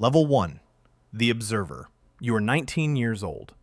Level 1. The Observer. You are 19 years old.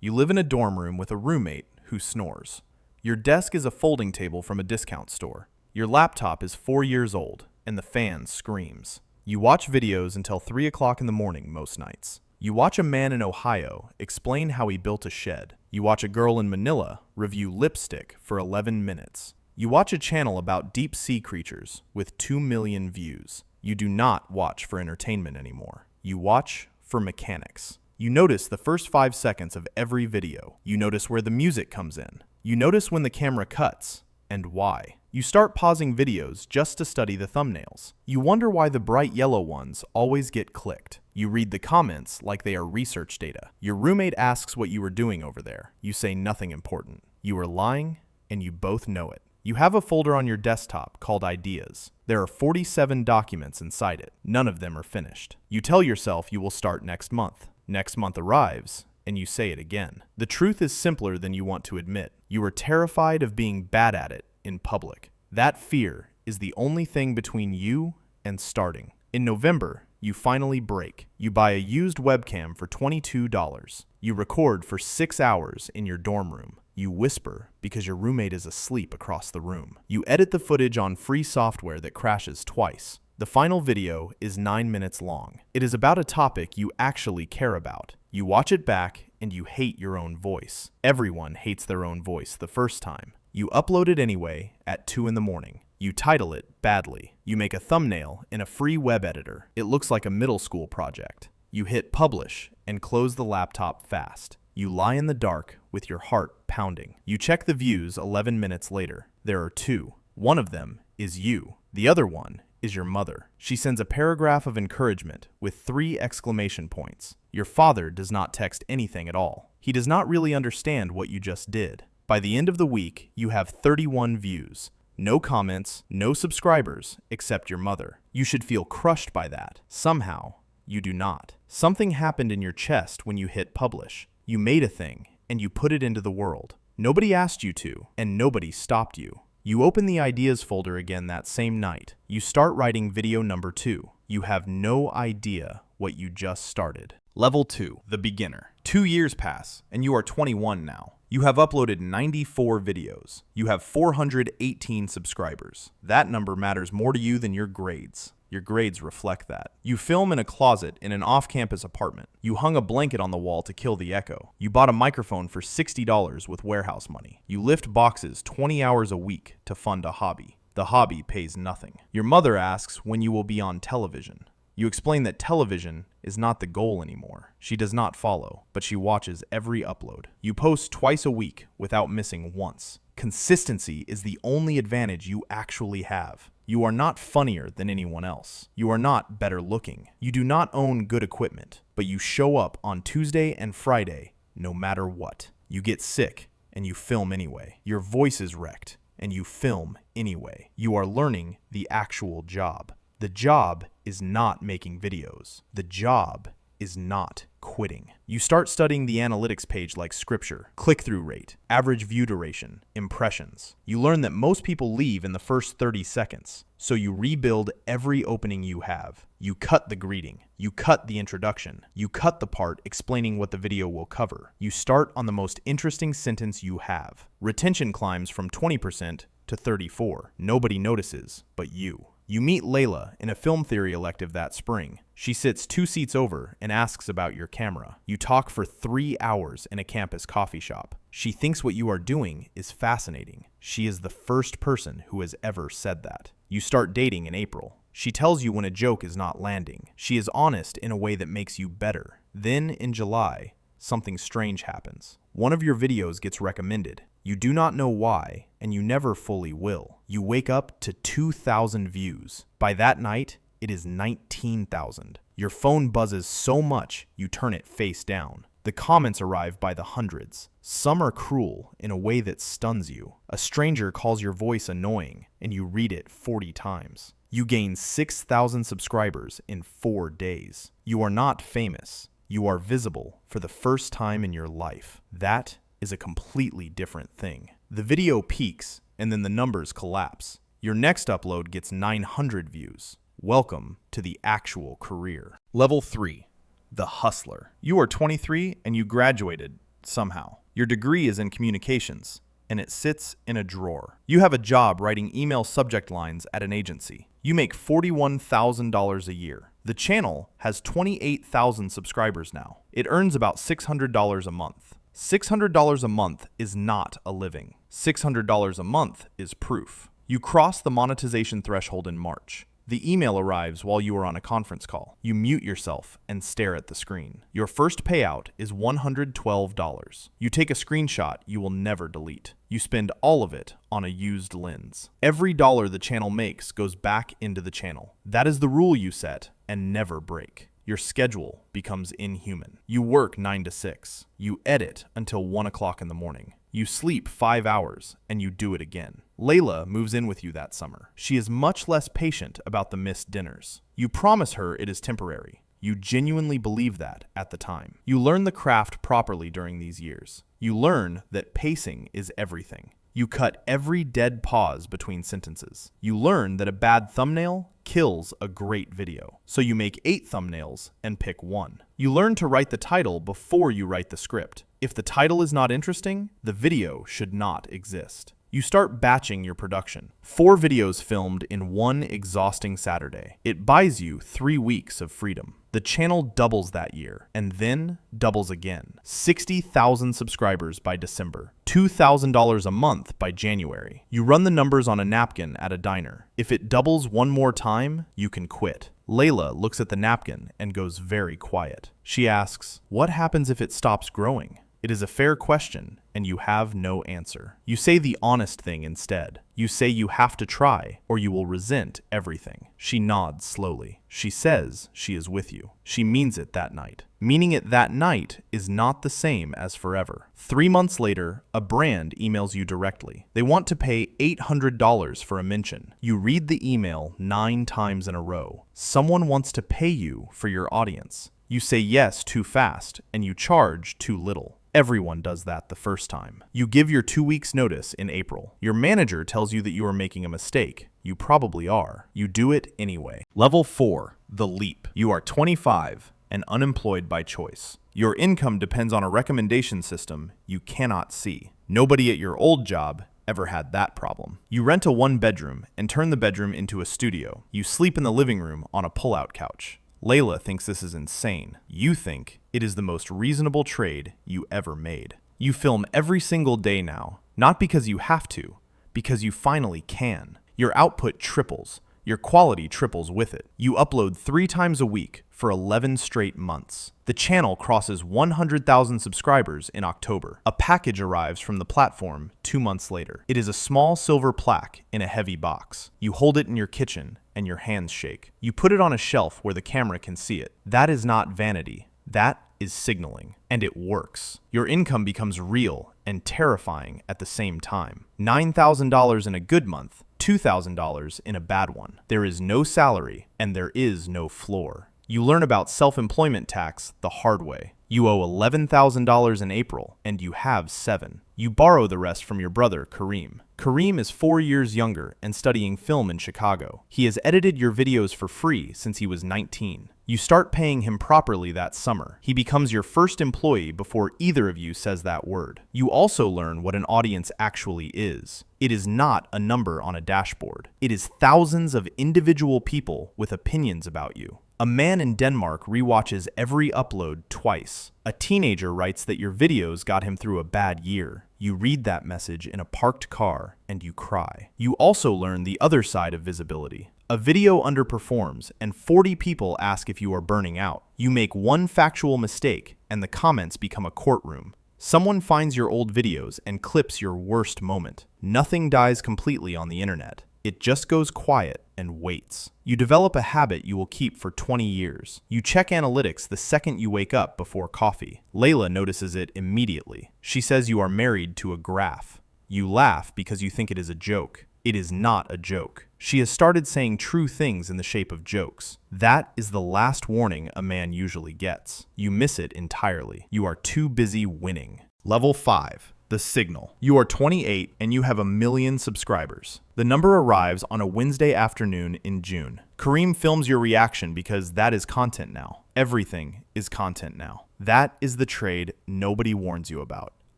You live in a dorm room with a roommate who snores. Your desk is a folding table from a discount store. Your laptop is 4 years old, and the fan screams. You watch videos until 3 o'clock in the morning most nights. You watch a man in Ohio explain how he built a shed. You watch a girl in Manila review lipstick for 11 minutes. You watch a channel about deep sea creatures with 2 million views. You do not watch for entertainment anymore. You watch for mechanics. You notice the first 5 seconds of every video. You notice where the music comes in. You notice when the camera cuts and why. You start pausing videos just to study the thumbnails. You wonder why the bright yellow ones always get clicked. You read the comments like they are research data. Your roommate asks what you were doing over there. You say nothing important. You are lying, and you both know it. You have a folder on your desktop called Ideas. There are 47 documents inside it. None of them are finished. You tell yourself you will start next month. Next month arrives, and you say it again. The truth is simpler than you want to admit. You are terrified of being bad at it in public. That fear is the only thing between you and starting. In November, you finally break. You buy a used webcam for $22. You record for 6 hours in your dorm room. You whisper because your roommate is asleep across the room. You edit the footage on free software that crashes twice. The final video is 9 minutes long. It is about a topic you actually care about. You watch it back and you hate your own voice. Everyone hates their own voice the first time. You upload it anyway at 2 in the morning. You title it badly. You make a thumbnail in a free web editor. It looks like a middle school project. You hit publish and close the laptop fast. You lie in the dark with your heart pounding. You check the views 11 minutes later. There are 2. One of them is you. The other one is your mother. She sends a paragraph of encouragement with 3 exclamation points. Your father does not text anything at all. He does not really understand what you just did. By the end of the week, you have 31 views. No comments, no subscribers, except your mother. You should feel crushed by that. Somehow, you do not. Something happened in your chest when you hit publish. You made a thing, and you put it into the world. Nobody asked you to, and nobody stopped you. You open the Ideas folder again that same night. You start writing video number 2. You have no idea what you just started. Level 2, the beginner. 2 years pass, and you are 21 now. You have uploaded 94 videos. You have 418 subscribers. That number matters more to you than your grades. Your grades reflect that. You film in a closet in an off-campus apartment. You hung a blanket on the wall to kill the echo. You bought a microphone for $60 with warehouse money. You lift boxes 20 hours a week to fund a hobby. The hobby pays nothing. Your mother asks when you will be on television. You explain that television is not the goal anymore. She does not follow, but she watches every upload. You post twice a week without missing once. Consistency is the only advantage you actually have. You are not funnier than anyone else. You are not better looking. You do not own good equipment, but you show up on Tuesday and Friday no matter what. You get sick and you film anyway. Your voice is wrecked and you film anyway. You are learning the actual job. The job is not making videos. The job is not quitting. You start studying the analytics page like scripture, click-through rate, average view duration, impressions. You learn that most people leave in the first 30 seconds, so you rebuild every opening you have. You cut the greeting. You cut the introduction. You cut the part explaining what the video will cover. You start on the most interesting sentence you have. Retention climbs from 20% to 34%. Nobody notices but you. You meet Layla in a film theory elective that spring. She sits 2 seats over and asks about your camera. You talk for 3 hours in a campus coffee shop. She thinks what you are doing is fascinating. She is the first person who has ever said that. You start dating in April. She tells you when a joke is not landing. She is honest in a way that makes you better. Then in July, something strange happens. One of your videos gets recommended. You do not know why, and you never fully will. You wake up to 2,000 views. By that night, it is 19,000. Your phone buzzes so much, you turn it face down. The comments arrive by the hundreds. Some are cruel in a way that stuns you. A stranger calls your voice annoying, and you read it 40 times. You gain 6,000 subscribers in 4 days. You are not famous. You are visible for the first time in your life. That is a completely different thing. The video peaks, and then the numbers collapse. Your next upload gets 900 views, Welcome to the actual career. Level 3, the hustler. You are 23 and you graduated somehow. Your degree is in communications and it sits in a drawer. You have a job writing email subject lines at an agency. You make $41,000 a year. The channel has 28,000 subscribers now. It earns about $600 a month. $600 a month is not a living. $600 a month is proof. You cross the monetization threshold in March. The email arrives while you are on a conference call. You mute yourself and stare at the screen. Your first payout is $112. You take a screenshot you will never delete. You spend all of it on a used lens. Every dollar the channel makes goes back into the channel. That is the rule you set and never break. Your schedule becomes inhuman. You work 9 to 6. You edit until 1 o'clock in the morning. You sleep 5 hours and you do it again. Layla moves in with you that summer. She is much less patient about the missed dinners. You promise her it is temporary. You genuinely believe that at the time. You learn the craft properly during these years. You learn that pacing is everything. You cut every dead pause between sentences. You learn that a bad thumbnail kills a great video. So you make 8 thumbnails and pick 1. You learn to write the title before you write the script. If the title is not interesting, the video should not exist. You start batching your production. 4 videos filmed in one exhausting Saturday. It buys you 3 weeks of freedom. The channel doubles that year, and then doubles again. 60,000 subscribers by December. $2,000 a month by January. You run the numbers on a napkin at a diner. If it doubles one more time, you can quit. Layla looks at the napkin and goes very quiet. She asks, "What happens if it stops growing?" It is a fair question, and you have no answer. You say the honest thing instead. You say you have to try, or you will resent everything. She nods slowly. She says she is with you. She means it that night. Meaning it that night is not the same as forever. 3 months later, a brand emails you directly. They want to pay $800 for a mention. You read the email 9 times in a row. Someone wants to pay you for your audience. You say yes too fast, and you charge too little. Everyone does that the first time. You give your 2 weeks notice in April. Your manager tells you that you are making a mistake. You probably are. You do it anyway. Level 4, the leap. You are 25 and unemployed by choice. Your income depends on a recommendation system you cannot see. Nobody at your old job ever had that problem. You rent a 1-bedroom and turn the bedroom into a studio. You sleep in the living room on a pull-out couch. Layla thinks this is insane. You think it is the most reasonable trade you ever made. You film every single day now, not because you have to, because you finally can. Your output triples. Your quality triples with it. You upload 3 times a week for 11 straight months. The channel crosses 100,000 subscribers in October. A package arrives from the platform 2 months later. It is a small silver plaque in a heavy box. You hold it in your kitchen and your hands shake. You put it on a shelf where the camera can see it. That is not vanity. That is signaling, and it works. Your income becomes real and terrifying at the same time. $9,000 in a good month, $2,000 in a bad one. There is no salary, and there is no floor. You learn about self-employment tax the hard way. You owe $11,000 in April, and you have 7. You borrow the rest from your brother, Kareem. Kareem is 4 years younger and studying film in Chicago. He has edited your videos for free since he was 19. You start paying him properly that summer. He becomes your first employee before either of you says that word. You also learn what an audience actually is. It is not a number on a dashboard. It is thousands of individual people with opinions about you. A man in Denmark rewatches every upload twice. A teenager writes that your videos got him through a bad year. You read that message in a parked car and you cry. You also learn the other side of visibility. A video underperforms and 40 people ask if you are burning out. You make one factual mistake and the comments become a courtroom. Someone finds your old videos and clips your worst moment. Nothing dies completely on the internet. It just goes quiet and waits. You develop a habit you will keep for 20 years. You check analytics the second you wake up before coffee. Layla notices it immediately. She says you are married to a graph. You laugh because you think it is a joke. It is not a joke. She has started saying true things in the shape of jokes. That is the last warning a man usually gets. You miss it entirely. You are too busy winning. Level 5. The signal. You are 28 and you have 1 million subscribers. The number arrives on a Wednesday afternoon in June. Kareem films your reaction because that is content now. Everything is content now. That is the trade nobody warns you about.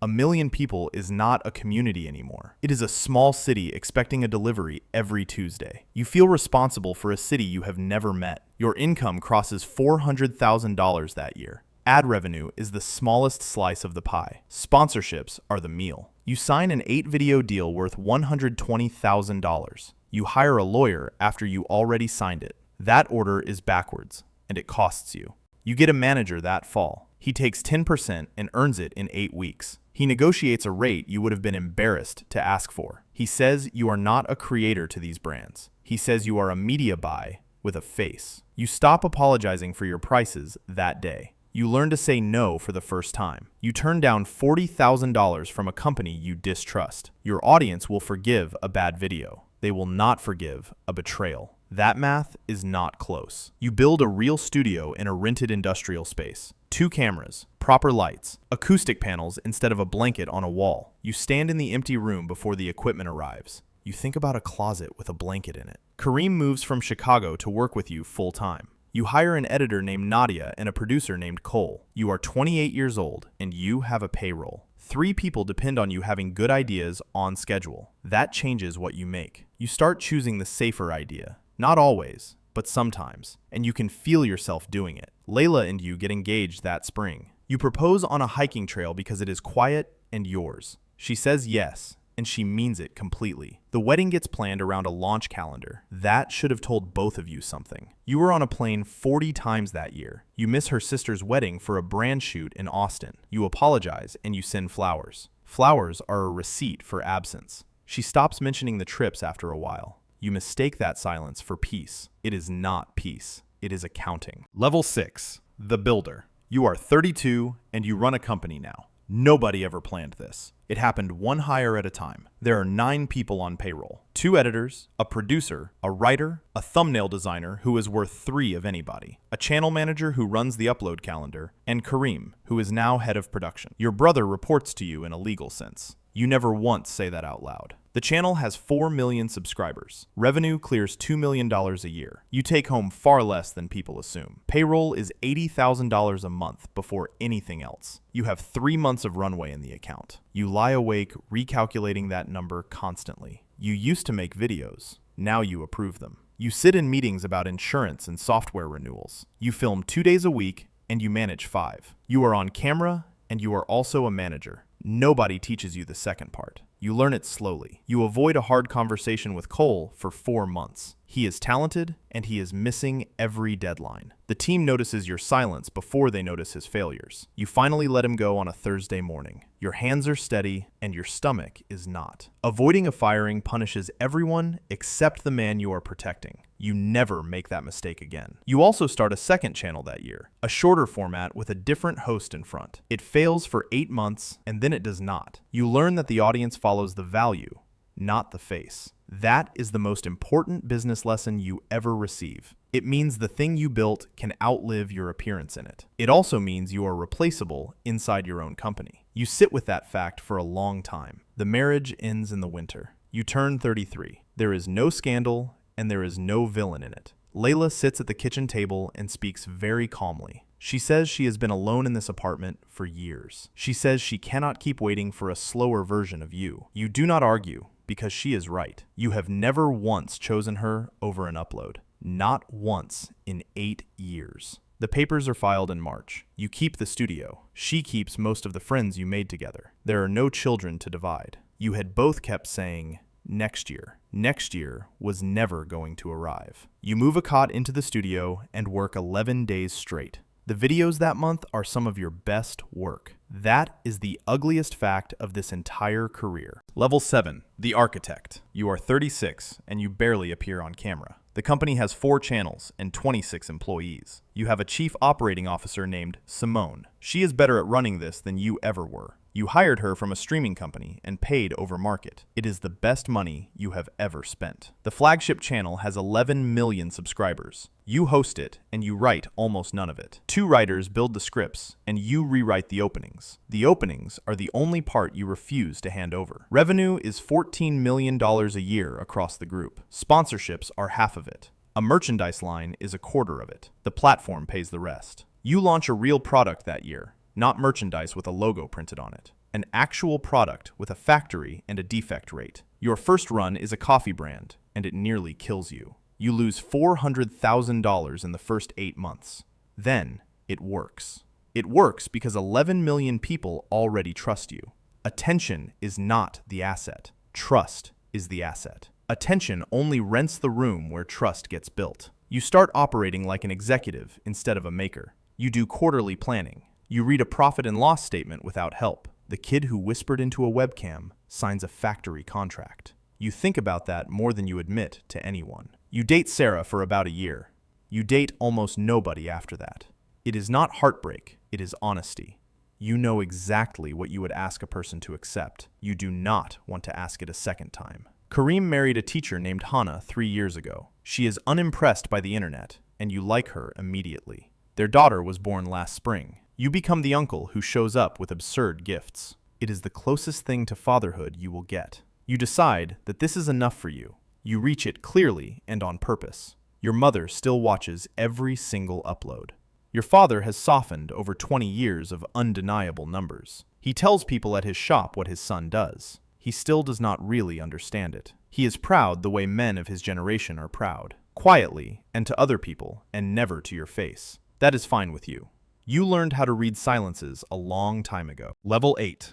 1 million people is not a community anymore. It is a small city expecting a delivery every Tuesday. You feel responsible for a city you have never met. Your income crosses $400,000 that year. Ad revenue is the smallest slice of the pie. Sponsorships are the meal. You sign an 8-video deal worth $120,000. You hire a lawyer after you already signed it. That order is backwards, and it costs you. You get a manager that fall. He takes 10% and earns it in 8 weeks. He negotiates a rate you would have been embarrassed to ask for. He says you are not a creator to these brands. He says you are a media buy with a face. You stop apologizing for your prices that day. You learn to say no for the first time. You turn down $40,000 from a company you distrust. Your audience will forgive a bad video. They will not forgive a betrayal. That math is not close. You build a real studio in a rented industrial space. 2 cameras, proper lights, acoustic panels instead of a blanket on a wall. You stand in the empty room before the equipment arrives. You think about a closet with a blanket in it. Kareem moves from Chicago to work with you full time. You hire an editor named Nadia and a producer named Cole. You are 28 years old and you have a payroll. 3 people depend on you having good ideas on schedule. That changes what you make. You start choosing the safer idea. Not always, but sometimes. And you can feel yourself doing it. Layla and you get engaged that spring. You propose on a hiking trail because it is quiet and yours. She says yes, and she means it completely. The wedding gets planned around a launch calendar. That should have told both of you something. You were on a plane 40 times that year. You miss her sister's wedding for a brand shoot in Austin. You apologize and you send flowers. Flowers are a receipt for absence. She stops mentioning the trips after a while. You mistake that silence for peace. It is not peace. It is accounting. Level 6, the builder. You are 32 and you run a company now. Nobody ever planned this. It happened one hire at a time. There are 9 people on payroll. 2 editors, a producer, a writer, a thumbnail designer who is worth 3 of anybody, a channel manager who runs the upload calendar, and Kareem, who is now head of production. Your brother reports to you in a legal sense. You never once say that out loud. The channel has 4 million subscribers. Revenue clears $2 million a year. You take home far less than people assume. Payroll is $80,000 a month before anything else. You have 3 months of runway in the account. You lie awake recalculating that number constantly. You used to make videos. Now you approve them. You sit in meetings about insurance and software renewals. You film 2 days a week and you manage 5. You are on camera and you are also a manager. Nobody teaches you the second part. You learn it slowly. You avoid a hard conversation with Cole for 4 months. He is talented, and he is missing every deadline. The team notices your silence before they notice his failures. You finally let him go on a Thursday morning. Your hands are steady, and your stomach is not. Avoiding a firing punishes everyone except the man you are protecting. You never make that mistake again. You also start a second channel that year, a shorter format with a different host in front. It fails for 8 months, and then it does not. You learn that the audience follows the value, not the face. That is the most important business lesson you ever receive. It means the thing you built can outlive your appearance in it. It also means you are replaceable inside your own company. You sit with that fact for a long time. The marriage ends in the winter. You turn 33. There is no scandal, and there is no villain in it. Layla sits at the kitchen table and speaks very calmly. She says she has been alone in this apartment for years. She says she cannot keep waiting for a slower version of you. You do not argue, because she is right. You have never once chosen her over an upload. Not once in 8 years. The papers are filed in March. You keep the studio. She keeps most of the friends you made together. There are no children to divide. You had both kept saying, next year. Next year was never going to arrive. You move a cot into the studio and work 11 days straight. The videos that month are some of your best work. That is the ugliest fact of this entire career. Level 7, the architect. You are 36 and you barely appear on camera. The company has 4 channels and 26 employees. You have a chief operating officer named Simone. She is better at running this than you ever were. You hired her from a streaming company and paid over market. It is the best money you have ever spent. The flagship channel has 11 million subscribers. You host it and you write almost none of it. 2 writers build the scripts and you rewrite the openings. The openings are the only part you refuse to hand over. Revenue is $14 million a year across the group. Sponsorships are half of it. A merchandise line is a quarter of it. The platform pays the rest. You launch a real product that year, not merchandise with a logo printed on it. An actual product with a factory and a defect rate. Your first run is a coffee brand, and it nearly kills you. You lose $400,000 in the first 8 months. Then, it works. It works because 11 million people already trust you. Attention is not the asset. Trust is the asset. Attention only rents the room where trust gets built. You start operating like an executive instead of a maker. You do quarterly planning. You read a profit and loss statement without help. The kid who whispered into a webcam signs a factory contract. You think about that more than you admit to anyone. You date Sarah for about a year. You date almost nobody after that. It is not heartbreak, it is honesty. You know exactly what you would ask a person to accept. You do not want to ask it a second time. Kareem married a teacher named Hannah 3 years ago. She is unimpressed by the internet, and you like her immediately. Their daughter was born last spring. You become the uncle who shows up with absurd gifts. It is the closest thing to fatherhood you will get. You decide that this is enough for you. You reach it clearly and on purpose. Your mother still watches every single upload. Your father has softened over 20 years of undeniable numbers. He tells people at his shop what his son does. He still does not really understand it. He is proud the way men of his generation are proud. Quietly and to other people, and never to your face. That is fine with you. You learned how to read silences a long time ago. Level 8.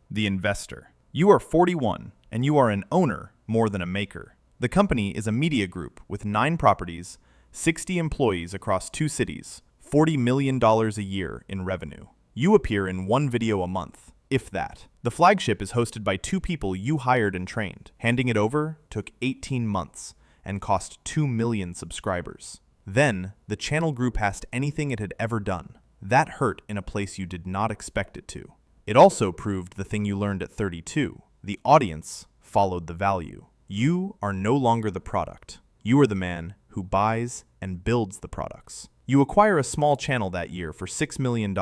The investor. You are 41, and you are an owner more than a maker. The company is a media group with 9 properties, 60 employees across 2 cities, $40 million a year in revenue. You appear in 1 video a month, if that. The flagship is hosted by 2 people you hired and trained. Handing it over took 18 months and cost 2 million subscribers. Then, the channel grew past anything it had ever done. That hurt in a place you did not expect it to. It also proved the thing you learned at 32. The audience followed the value. You are no longer the product. You are the man who buys and builds the products. You acquire a small channel that year for $6 million.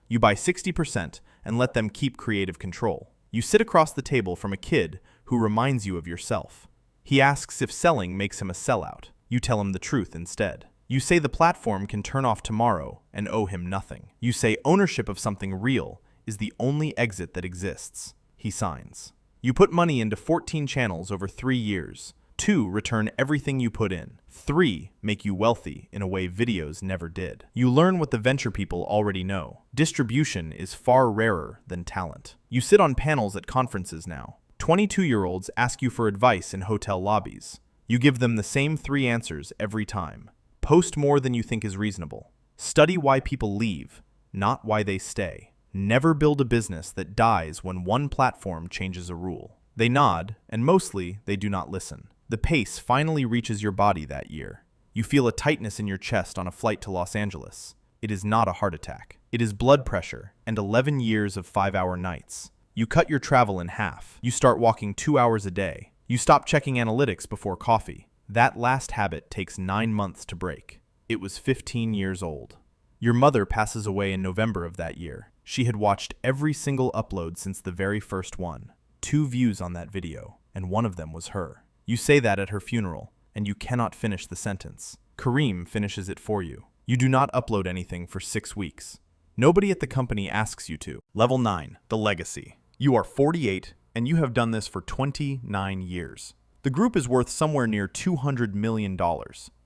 You buy 60% and let them keep creative control. You sit across the table from a kid who reminds you of yourself. He asks if selling makes him a sellout. You tell him the truth instead. You say the platform can turn off tomorrow and owe him nothing. You say ownership of something real is the only exit that exists. He signs. You put money into 14 channels over 3 years. 2 return everything you put in. 3 make you wealthy in a way videos never did. You learn what the venture people already know. Distribution is far rarer than talent. You sit on panels at conferences now. 22-year-olds ask you for advice in hotel lobbies. You give them the same 3 answers every time. Post more than you think is reasonable. Study why people leave, not why they stay. Never build a business that dies when one platform changes a rule. They nod, and mostly they do not listen. The pace finally reaches your body that year. You feel a tightness in your chest on a flight to Los Angeles. It is not a heart attack. It is blood pressure and 11 years of 5-hour nights. You cut your travel in half. You start walking 2 hours a day. You stop checking analytics before coffee. That last habit takes 9 months to break. It was 15 years old. Your mother passes away in November of that year. She had watched every single upload since the very first one. 2 views on that video, and one of them was her. You say that at her funeral, and you cannot finish the sentence. Kareem finishes it for you. You do not upload anything for 6 weeks. Nobody at the company asks you to. Level 9, the legacy. You are 48, and you have done this for 29 years. The group is worth somewhere near $200 million.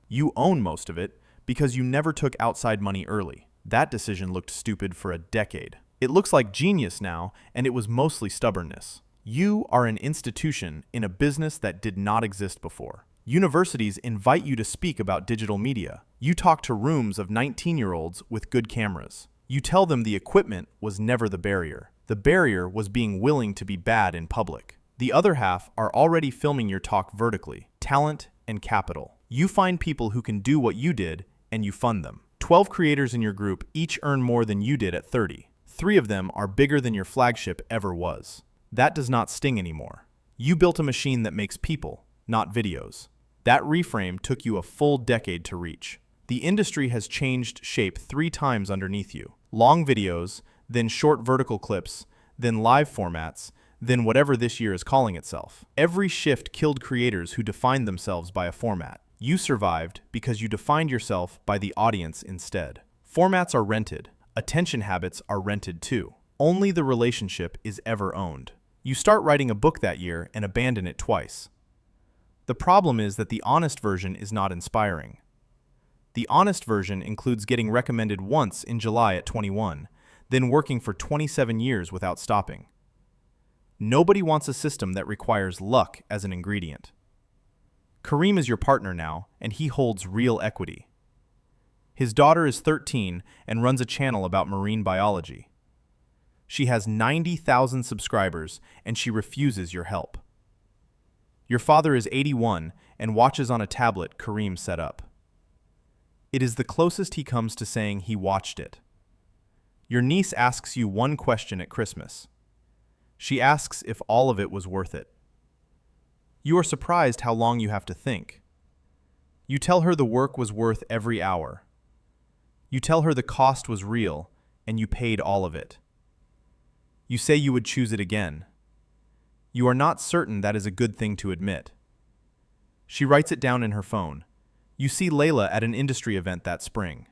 You own most of it because you never took outside money early. That decision looked stupid for a decade. It looks like genius now, and it was mostly stubbornness. You are an institution in a business that did not exist before. Universities invite you to speak about digital media. You talk to rooms of 19-year-olds with good cameras. You tell them the equipment was never the barrier. The barrier was being willing to be bad in public. The other half are already filming your talk vertically. Talent and capital. You find people who can do what you did, and you fund them. 12 creators in your group each earn more than you did at 30. 3 of them are bigger than your flagship ever was. That does not sting anymore. You built a machine that makes people, not videos. That reframe took you a full decade to reach. The industry has changed shape 3 times underneath you. Long videos, then short vertical clips, then live formats, then whatever this year is calling itself. Every shift killed creators who defined themselves by a format. You survived because you defined yourself by the audience instead. Formats are rented. Attention habits are rented too. Only the relationship is ever owned. You start writing a book that year and abandon it twice. The problem is that the honest version is not inspiring. The honest version includes getting recommended once in July at 21, then working for 27 years without stopping. Nobody wants a system that requires luck as an ingredient. Kareem is your partner now, and he holds real equity. His daughter is 13 and runs a channel about marine biology. She has 90,000 subscribers, and she refuses your help. Your father is 81 and watches on a tablet Kareem set up. It is the closest he comes to saying he watched it. Your niece asks you one question at Christmas. She asks if all of it was worth it. You are surprised how long you have to think. You tell her the work was worth every hour. You tell her the cost was real, and you paid all of it. You say you would choose it again. You are not certain that is a good thing to admit. She writes it down in her phone. You see Layla at an industry event that spring.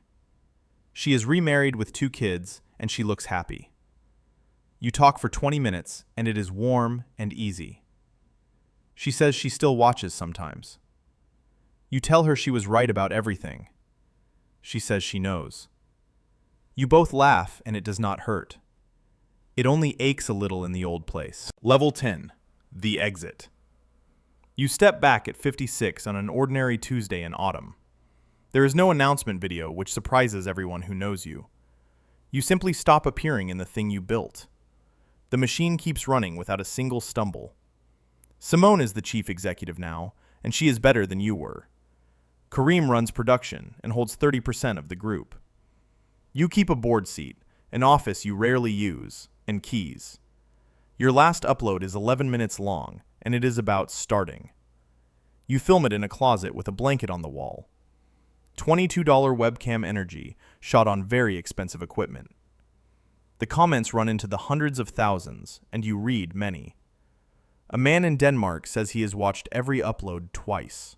She is remarried with 2 kids, and she looks happy. You talk for 20 minutes, and it is warm and easy. She says she still watches sometimes. You tell her she was right about everything. She says she knows. You both laugh, and it does not hurt. It only aches a little in the old place. Level 10. The exit. You step back at 56 on an ordinary Tuesday in autumn. There is no announcement video which surprises everyone who knows you. You simply stop appearing in the thing you built. The machine keeps running without a single stumble. Simone is the chief executive now, and she is better than you were. Kareem runs production and holds 30% of the group. You keep a board seat, an office you rarely use, and keys. Your last upload is 11 minutes long, and it is about starting. You film it in a closet with a blanket on the wall. $22 webcam energy, shot on very expensive equipment. The comments run into the hundreds of thousands, and you read many. A man in Denmark says he has watched every upload twice.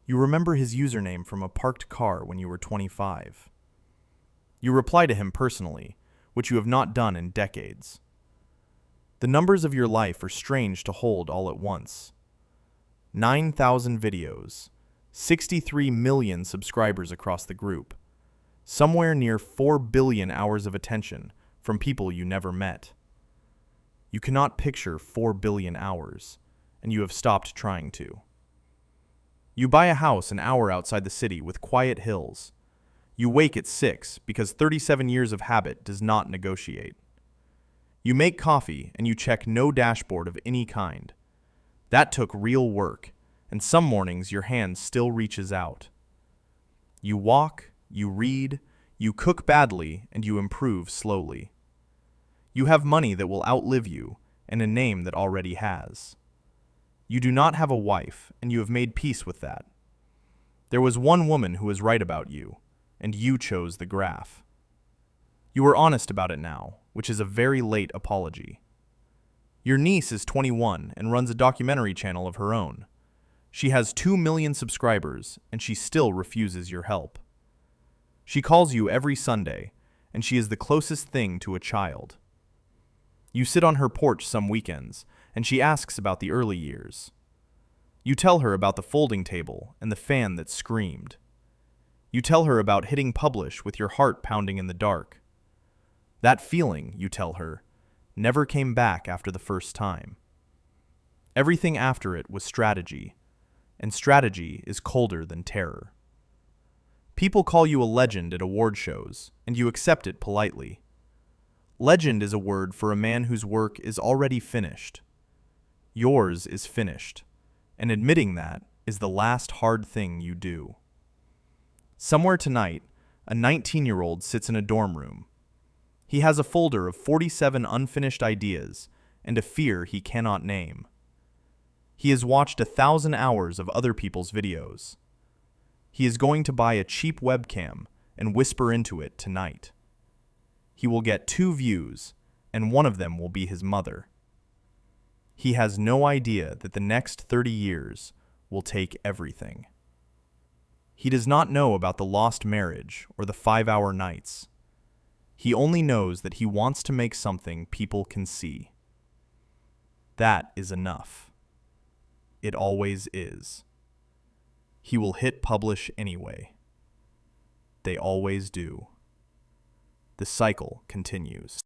You remember his username from a parked car when you were 25. You reply to him personally, which you have not done in decades. The numbers of your life are strange to hold all at once. 9,000 videos, 63 million subscribers across the group, somewhere near 4 billion hours of attention from people you never met. You cannot picture 4 billion hours, and you have stopped trying to. You buy a house an hour outside the city with quiet hills. You wake at 6 because 37 years of habit does not negotiate. You make coffee and you check no dashboard of any kind. That took real work, and some mornings your hand still reaches out. You walk, you read, you cook badly, and you improve slowly. You have money that will outlive you, and a name that already has. You do not have a wife, and you have made peace with that. There was one woman who was right about you, and you chose the graph. You are honest about it now, which is a very late apology. Your niece is 21 and runs a documentary channel of her own. She has 2 million subscribers, and she still refuses your help. She calls you every Sunday, and she is the closest thing to a child. You sit on her porch some weekends, and she asks about the early years. You tell her about the folding table and the fan that screamed. You tell her about hitting publish with your heart pounding in the dark. That feeling, you tell her, never came back after the first time. Everything after it was strategy, and strategy is colder than terror. People call you a legend at award shows, and you accept it politely. Legend is a word for a man whose work is already finished. Yours is finished, and admitting that is the last hard thing you do. Somewhere tonight, a 19-year-old sits in a dorm room. He has a folder of 47 unfinished ideas and a fear he cannot name. He has watched 1,000 hours of other people's videos. He is going to buy a cheap webcam and whisper into it tonight. He will get 2 views, and one of them will be his mother. He has no idea that the next 30 years will take everything. He does not know about the lost marriage or the 5-hour nights. He only knows that he wants to make something people can see. That is enough. It always is. He will hit publish anyway. They always do. The cycle continues.